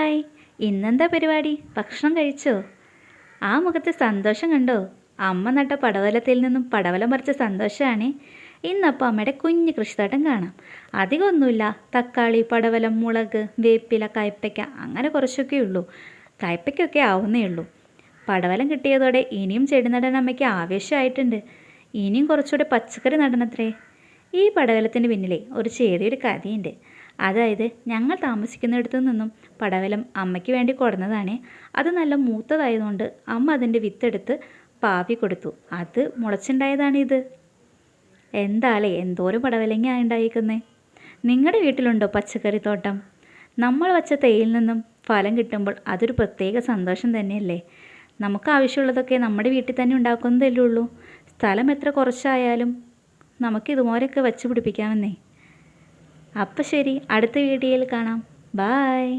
Hi, ഇന്നെന്താ പരിപാടി? ഭക്ഷണം കഴിച്ചോ? ആ മുഖത്തെ സന്തോഷം കണ്ടോ? അമ്മ നട്ട പടവലത്തിൽ നിന്നും പടവലം പറിച്ച സന്തോഷമാണ്. ഇന്നപ്പോൾ അമ്മയുടെ കുഞ്ഞ് കൃഷിത്തോട്ടം കാണാം. അധികമൊന്നുമില്ല. തക്കാളി, പടവലം, മുളക്, വേപ്പില, കയ്പ്പയ്ക്ക, അങ്ങനെ കുറച്ചൊക്കെ ഉള്ളൂ. കയ്പ്പയ്ക്കൊക്കെ ആവുന്നേ ഉള്ളൂ. പടവലം കിട്ടിയതോടെ ഇനിയും ചെടി നടാൻ അമ്മയ്ക്ക് ആവേശമായിട്ടുണ്ട്. ഇനിയും കുറച്ചുകൂടെ പച്ചക്കറി നടണത്രേ. ഈ പടവലത്തിൻ്റെ പിന്നിലെ ഒരു ചെറിയൊരു കഥയുണ്ട്. അതായത് ഞങ്ങൾ താമസിക്കുന്നിടത്തു നിന്നും പടവലം അമ്മയ്ക്ക് വേണ്ടി കൊടുന്നതാണ്. അത് നല്ല മൂത്തതായതുകൊണ്ട് അമ്മ അതിൻ്റെ വിത്തെടുത്ത് പാവി കൊടുത്തു. അത് മുളച്ചുണ്ടായതാണിത്. എന്താളേ എന്തോരം പടവലങ്ങ ഉണ്ടായിരിക്കുന്നേ. നിങ്ങളുടെ വീട്ടിലുണ്ടോ പച്ചക്കറി തോട്ടം? നമ്മൾ വച്ച തേയിൽ നിന്നും ഫലം കിട്ടുമ്പോൾ അതൊരു പ്രത്യേക സന്തോഷം തന്നെയല്ലേ. നമുക്ക് ആവശ്യമുള്ളതൊക്കെ നമ്മുടെ വീട്ടിൽ തന്നെ ഉണ്ടാക്കുന്നതല്ലേ ഉള്ളൂ. സ്ഥലം എത്ര കുറച്ചായാലും നമുക്കിതുപോലെയൊക്കെ വച്ച് പിടിപ്പിക്കാമെന്നേ. അപ്പം ശരി, അടുത്ത വീഡിയോയിൽ കാണാം. ബായ്.